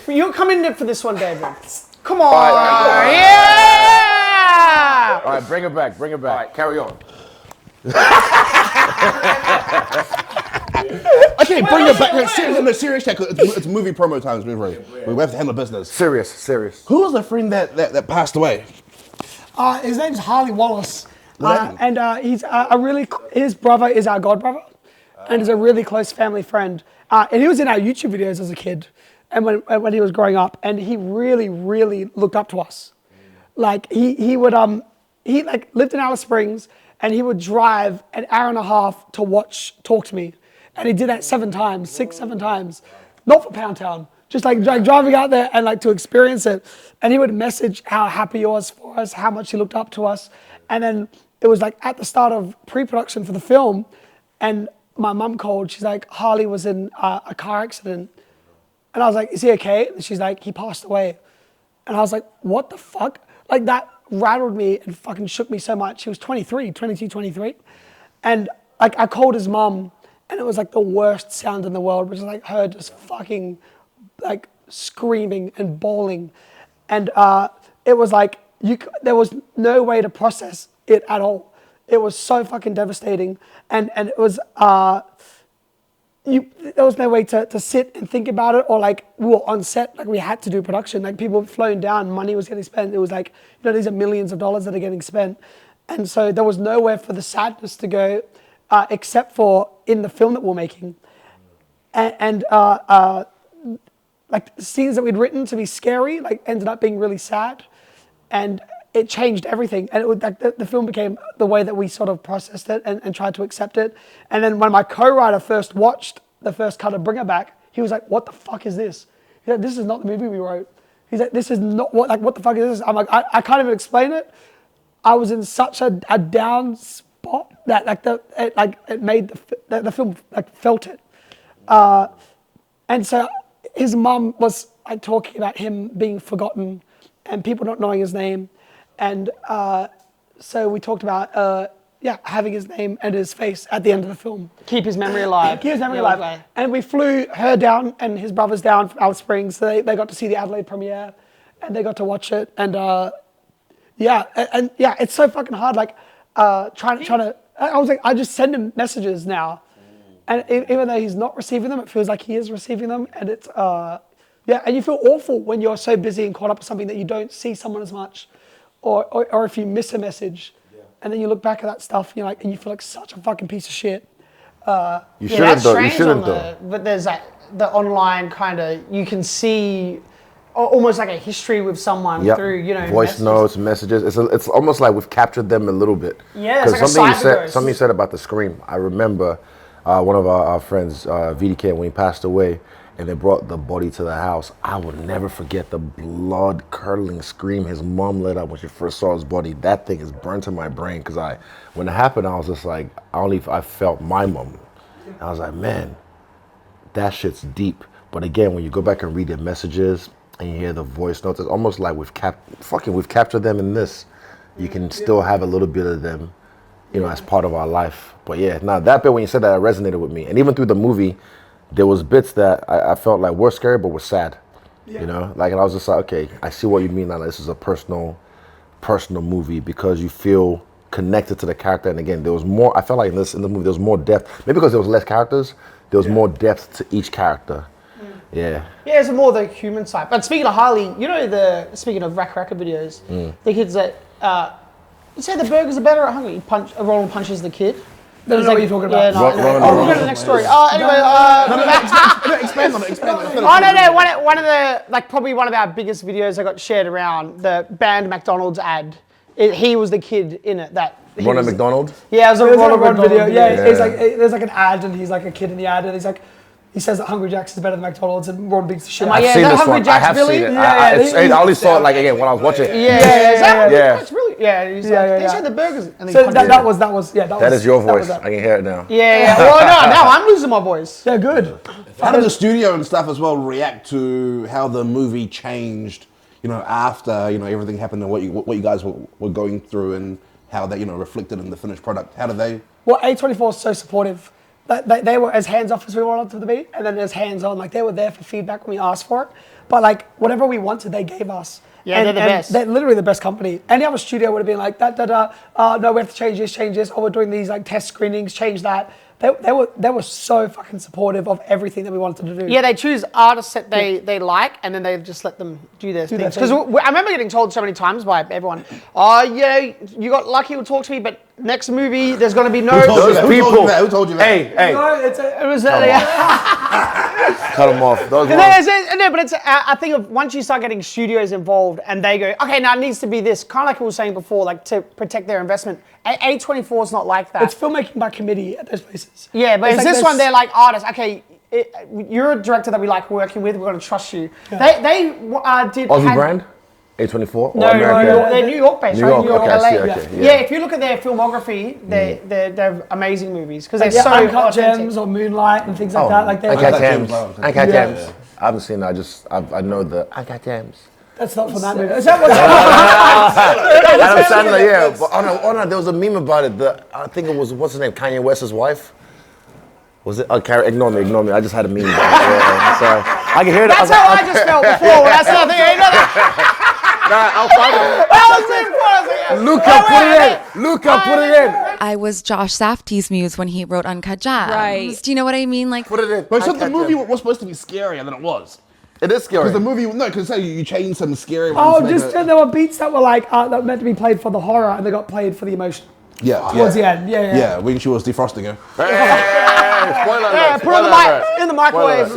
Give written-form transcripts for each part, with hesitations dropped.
You're coming in for this one, David. Come on. All right. Yeah. All right, bring it back. All right, carry on. Okay, bring it back. Serious check. It's movie promo times, we have to handle business. Serious. Who was the friend that passed away? His name's Harley Wallace. And he's his brother is our godbrother. And he's a really close family friend. And he was in our YouTube videos as a kid and when he was growing up. And he really, really looked up to us. Like he lived in Alice Springs and he would drive an hour and a half to talk to me. And he did that 7 times, 7 times. Not for Pound Town, just like driving out there and like to experience it. And he would message how happy he was for us, how much he looked up to us. And then it was like at the start of pre-production for the film and my mum called, she's like, Harley was in a car accident. And I was like, is he okay? And she's like, he passed away. And I was like, what the fuck? Like that rattled me and fucking shook me so much. He was 23. And like I called his mum and it was like the worst sound in the world, which is like her just fucking like screaming and bawling. And it was like, there was no way to process it at all. It was so fucking devastating. And it was, there was no way to sit and think about it, or like we were on set, like we had to do production, like people were flown down, money was getting spent. It was like, these are millions of dollars that are getting spent. And so there was nowhere for the sadness to go except for in the film that we're making. And like scenes that we'd written to be scary, like ended up being really sad. And it changed everything. And it would, like, the film became the way that we sort of processed it and tried to accept it. And then when my co-writer first watched the first cut of Bring It Back, he was like, what the fuck is this? He's like, this is not the movie we wrote. He's like, this is not what the fuck is this? I'm like, I can't even explain it. I was in such a down spot that it made the film like felt it. And so his mum was like talking about him being forgotten and people not knowing his name. And so we talked about having his name and his face at the end of the film. Keep his memory alive. Keep his memory alive. And we flew her down and his brothers down from Alice Springs. So they got to see the Adelaide premiere and they got to watch it. And it's so fucking hard. Like trying to, I was like, I just send him messages now. And even though he's not receiving them, it feels like he is receiving them. And it's, and you feel awful when you're so busy and caught up with something that you don't see someone as much. Or if you miss a message, and then you look back at that stuff, and you feel like such a fucking piece of shit. You shouldn't though. But there's the online kind of, you can see almost like a history with someone through voice notes, messages. It's almost like we've captured them a little bit. Yeah, it's like something you said about the scream. I remember one of our friends, VDK, when he passed away. And they brought the body to the house. I will never forget the blood-curdling scream his mom let out when she first saw his body. That thing is burnt in my brain because when it happened, I was just like, I felt my mom. I was like, man, that shit's deep. But again, when you go back and read their messages and you hear the voice notes, it's almost like we've captured them in this. You can still have a little bit of them, as part of our life. But yeah, that bit when you said that, it resonated with me. And even through the movie, there was bits that I felt like were scary, but were sad, and I was just like, okay, I see what you mean. Now this is a personal movie because you feel connected to the character. And again, there was more. I felt like in the movie there was more depth. Maybe because there was less characters, there was more depth to each character. Yeah, it's more the human side. But speaking of Harley, speaking of Racka Racka videos, the kids that you say the burgers are better at Hungry. Ronald punches the kid. I don't know what you're talking about. We'll go to the next story. Anyway, Expand on it. No. One of the probably one of our biggest videos that got shared around, the banned McDonald's ad. He was the kid in it that. Ronald McDonald? Yeah, it was a Ronald McDonald video. Yeah, it's like there's like an ad and he's like a kid in the ad and he's like. He says that Hungry Jack's is better than McDonald's and Ron beats the shit out. I've seen this one. I have seen it. I only saw it again when I was watching it. That's really. They said the burgers. And so that was. That is your voice. I can hear it now. Yeah. Well, no, now I'm losing my voice. Yeah, good. How did the studio and stuff as well react to how the movie changed? After everything happened and what you guys were going through and how that reflected in the finished product. How did they? Well, A24 is so supportive. they were as hands off as we wanted them to be, and then as hands on. Like they were there for feedback when we asked for it, but like whatever we wanted, they gave us. Yeah, they're the best. They're literally the best company. Any other studio would have been like no, we have to change this. Oh, we're doing these like test screenings, change that. They were so fucking supportive of everything that we wanted to do. Yeah, they choose artists that they like, and then they just let them do their things. Because I remember getting told so many times by everyone, "Oh yeah, you got lucky to talk to me, but next movie there's going to be no." Who told you that? Hey. No, It was Cut them off. Those but it's a thing of once you start getting studios involved and they go, okay, now it needs to be this, kind of like we were saying before, like to protect their investment. A24 is not like that. It's filmmaking by committee at those places. Yeah, but it's like this one, they're like artists. Okay, you're a director that we like working with. We're going to trust you. Yeah. They did Aussie brand? A24? No, they're New York based, right? New York, okay, LA. I see, okay, Yeah, if you look at their filmography, they're amazing movies because they're so Uncut authentic. Gems or Moonlight and things like that. Like Uncut Gems. I haven't seen that. I know the Uncut Gems. That's not from that movie. Is that what? Adam Sandler, yeah. But no, there was a meme about it. I think it was, what's her name? Kanye West's wife? Was it? Ignore me. I just had a meme about it. Yeah, so I can hear that. That's how I just felt before. That's nothing. You know that? I'll find it. Luca, put it in. I was Josh Safdie's muse when he wrote Uncut Gems. Right. Do you know what I mean? Like, Put it in. But so the movie was supposed to be scarier than it was. It is scary. Because the movie, because you changed some scary Oh, ones. just there were beats that were like that were meant to be played for the horror, and they got played for the emotion. Towards the end. Yeah. When she was defrosting her. Hey, spoiler alert. Put it in the microwave.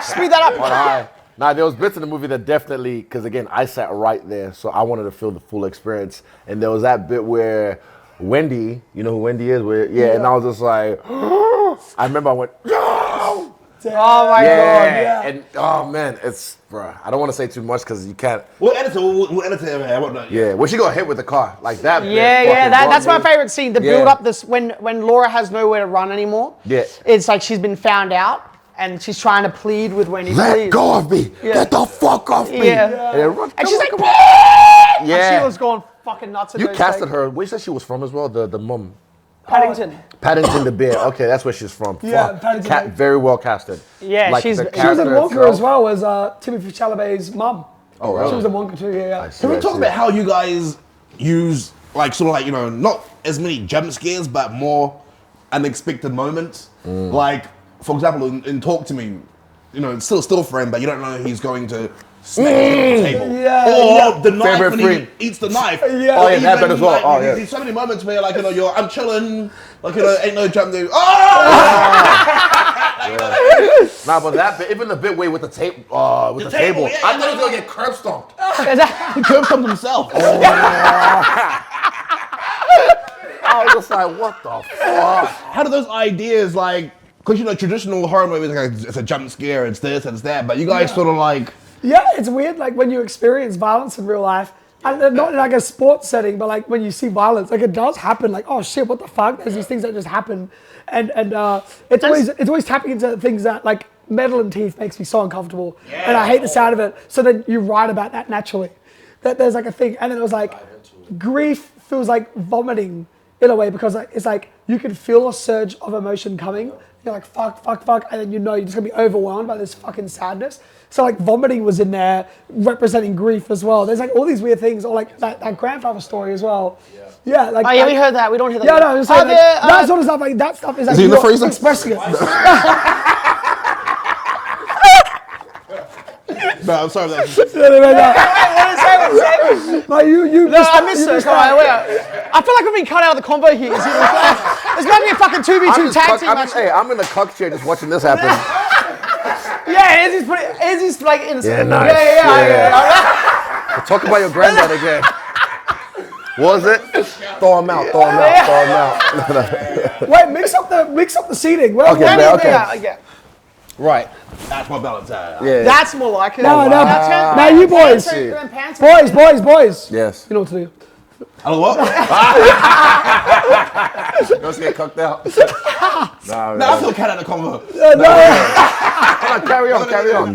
Speed that up. Nah, there was bits in the movie that definitely, because again, I sat right there, so I wanted to feel the full experience. And there was that bit where Wendy, you know who Wendy is? And I was just like, I remember I went, no! Oh my God. Yeah. And oh man, bruh, I don't want to say too much because you can't. We'll edit it, man. Yeah, when she got hit with the car, like that. That's my favorite scene. The build up, this when Laura has nowhere to run anymore. Yeah. It's like she's been found out. And she's trying to plead with Wendy. Let go of me. Yeah. Get the fuck off me. Yeah. And she's like, yeah. And she was going fucking nuts. You casted her. Where said she was from as well? The mum. Paddington the bear. Okay, that's where she's from. Yeah, Paddington. Very well casted. Yeah, like she was in Wonka as well as Timothée Chalamet's mum. Oh, really? She was in Wonka too. Yeah. Can we talk about how you guys use like sort of like not as many jump scares but more unexpected moments? Like, for example, in Talk to Me, it's still friend, but you don't know he's going to smack the table. Or the knife Favorite when he eats the knife. Oh, yeah, that bit as well. Like, there's so many moments where I'm chilling, ain't no jump dude. Nah, but that bit, even the bit with the tape, with the table, yeah, I thought he was gonna get curb stomped. He curb stomped himself. I was just like, what the fuck? How do those ideas because traditional horror movies, it's a jump scare, it's this, it's that, but you guys sort of like... Yeah, it's weird, like when you experience violence in real life, and not in like a sports setting, but like when you see violence, like it does happen, like, oh shit, what the fuck? There's these things that just happen. And it's always tapping into things that like metal and teeth makes me so uncomfortable. Yeah. And I hate the sound of it. So then you write about that naturally. That there's like a thing. And then it was like, grief feels like vomiting in a way because it's like you can feel a surge of emotion coming. You're like, fuck, and then you're just gonna be overwhelmed by this fucking sadness. So like vomiting was in there, representing grief as well. There's like all these weird things, or like that grandfather story as well. Yeah, like. Oh yeah, we heard that. We don't hear that. Yeah, no, I'm just saying, that sort of stuff, like that stuff is like. Is he in the freezer? Expressing it. No, I'm sorry. What is that? No, I missed it. I feel like we've been cut out of the combo here. There's going to be a fucking 2v2 tag team match. Hey, I'm in the cuck chair just watching this happen. Yeah, Izzy's like in the... Yeah, nice. Yeah. Talk about your granddad again. Was it? Throw him out. Wait, mix up the seating. Okay. Right. That's my balance. Yeah. That's more like it. No, now you boys. Boys. Yes. You know what to do. Hello, what? Let's get cooked out. No, I feel cut out of the convo. No. Carry on.